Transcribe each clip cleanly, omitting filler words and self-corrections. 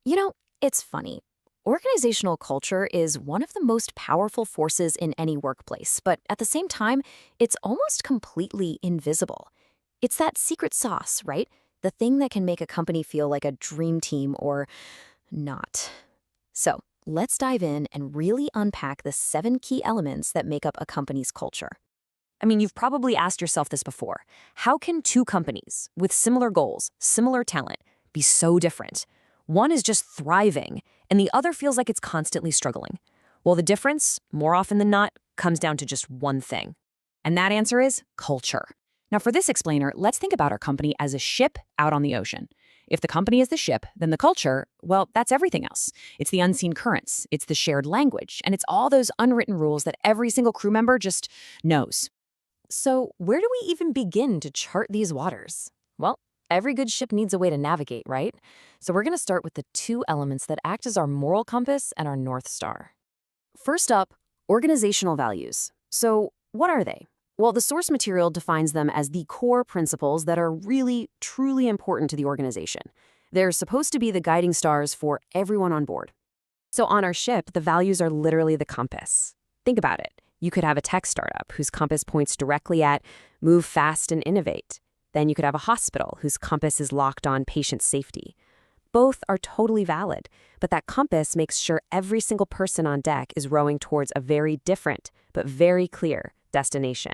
You know, it's funny. Organizational culture is one of the most powerful forces in any workplace, but at the same time, it's almost completely invisible. It's that secret sauce, right? The thing that can make a company feel like a dream team or not. So, let's dive in and really unpack the 7 key elements that make up a company's culture. I mean, you've probably asked yourself this before. How can two companies with similar goals, similar talent, be so different? One is just thriving, and the other feels like it's constantly struggling. Well, the difference, more often than not, comes down to just one thing. And that answer is culture. Now, for this explainer, let's think about our company as a ship out on the ocean. If the company is the ship, then the culture, well, that's everything else. It's the unseen currents, it's the shared language, and it's all those unwritten rules that every single crew member just knows. So, where do we even begin to chart these waters? Well, every good ship needs a way to navigate, right? So, we're going to start with the two elements that act as our moral compass and our North Star. First up, organizational values. So, what are they? Well, the source material defines them as the core principles that are really, truly important to the organization. They're supposed to be the guiding stars for everyone on board. So on our ship, the values are literally the compass. Think about it. You could have a tech startup whose compass points directly at move fast and innovate. Then you could have a hospital whose compass is locked on patient safety. Both are totally valid, but that compass makes sure every single person on deck is rowing towards a very different, but very clear destination.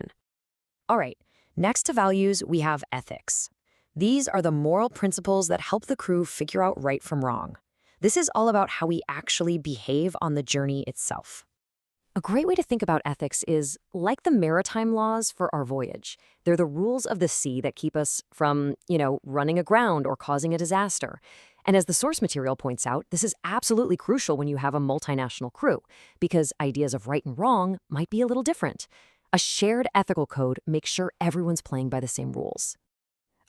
All right, next to values, we have ethics. These are the moral principles that help the crew figure out right from wrong. This is all about how we actually behave on the journey itself. A great way to think about ethics is like the maritime laws for our voyage. They're the rules of the sea that keep us from, running aground or causing a disaster. And as the source material points out, this is absolutely crucial when you have a multinational crew, because ideas of right and wrong might be a little different. A shared ethical code makes sure everyone's playing by the same rules.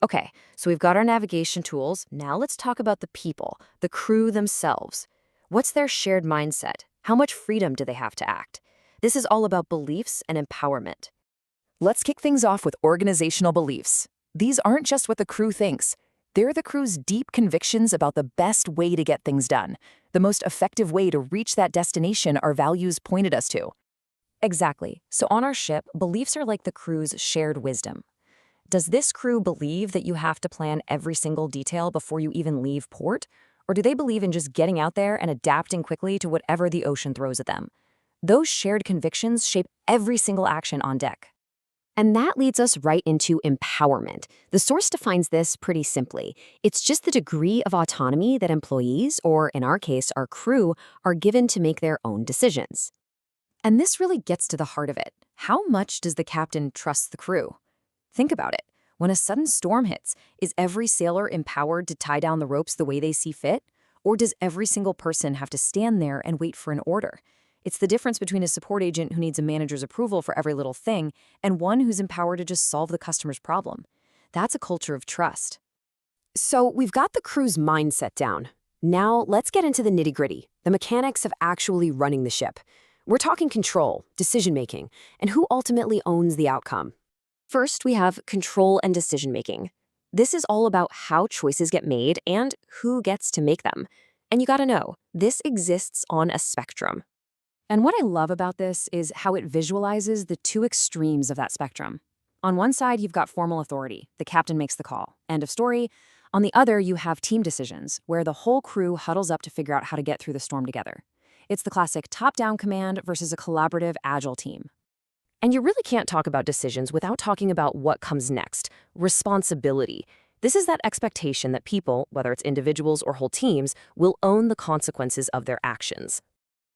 Okay, so we've got our navigation tools. Now let's talk about the people, the crew themselves. What's their shared mindset? How much freedom do they have to act? This is all about beliefs and empowerment. Let's kick things off with organizational beliefs. These aren't just what the crew thinks. They're the crew's deep convictions about the best way to get things done, the most effective way to reach that destination our values pointed us to. Exactly. So on our ship, beliefs are like the crew's shared wisdom. Does this crew believe that you have to plan every single detail before you even leave port? Or do they believe in just getting out there and adapting quickly to whatever the ocean throws at them? Those shared convictions shape every single action on deck. And that leads us right into empowerment. The source defines this pretty simply. It's just the degree of autonomy that employees, or in our case, our crew, are given to make their own decisions. And this really gets to the heart of it. How much does the captain trust the crew? Think about it. When a sudden storm hits, is every sailor empowered to tie down the ropes the way they see fit? Or does every single person have to stand there and wait for an order? It's the difference between a support agent who needs a manager's approval for every little thing and one who's empowered to just solve the customer's problem. That's a culture of trust. So we've got the crew's mindset down. Now let's get into the nitty-gritty, the mechanics of actually running the ship. We're talking control, decision-making, and who ultimately owns the outcome. First, we have control and decision-making. This is all about how choices get made and who gets to make them. And you gotta know, this exists on a spectrum. And what I love about this is how it visualizes the two extremes of that spectrum. On one side, you've got formal authority. The captain makes the call. End of story. On the other, you have team decisions, where the whole crew huddles up to figure out how to get through the storm together. It's the classic top-down command versus a collaborative, agile team. And you really can't talk about decisions without talking about what comes next, responsibility. This is that expectation that people, whether it's individuals or whole teams, will own the consequences of their actions.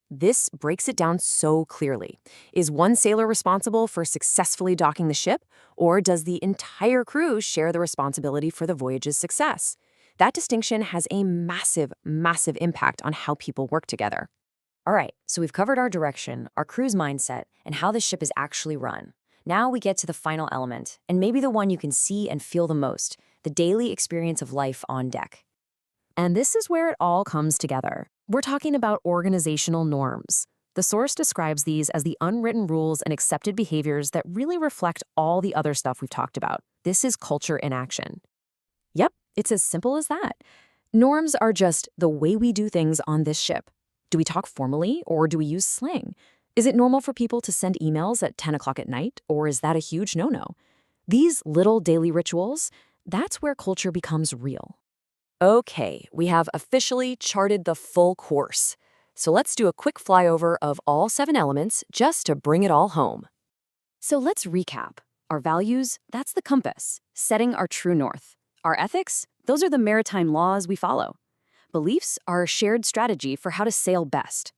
This breaks it down so clearly. Is one sailor responsible for successfully docking the ship, or does the entire crew share the responsibility for the voyage's success? That distinction has a massive, massive impact on how people work together. All right, so we've covered our direction, our crew's mindset, and how the ship is actually run. Now we get to the final element, and maybe the one you can see and feel the most, the daily experience of life on deck. And this is where it all comes together. We're talking about organizational norms. The source describes these as the unwritten rules and accepted behaviors that really reflect all the other stuff we've talked about. This is culture in action. Yep, it's as simple as that. Norms are just the way we do things on this ship. Do we talk formally or do we use slang? Is it normal for people to send emails at 10 o'clock at night, or is that a huge no-no? These little daily rituals, that's where culture becomes real. Okay, we have officially charted the full course. So let's do a quick flyover of all 7 elements just to bring it all home. So let's recap. Our values, that's the compass, setting our true north. Our ethics, those are the maritime laws we follow. Beliefs are a shared strategy for how to sail best.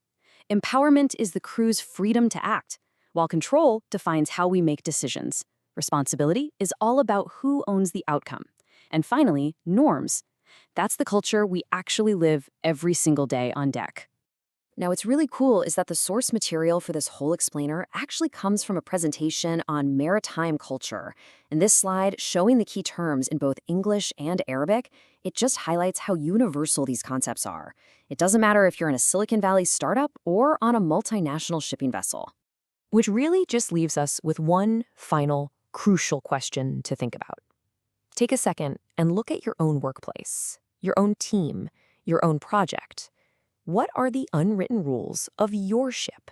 Empowerment is the crew's freedom to act, while control defines how we make decisions. Responsibility is all about who owns the outcome. And finally, norms. That's the culture we actually live every single day on deck. Now, what's really cool is that the source material for this whole explainer actually comes from a presentation on maritime culture. In this slide, showing the key terms in both English and Arabic, it just highlights how universal these concepts are. It doesn't matter if you're in a Silicon Valley startup or on a multinational shipping vessel. Which really just leaves us with one final, crucial question to think about. Take a second and look at your own workplace, your own team, your own project. What are the unwritten rules of your ship?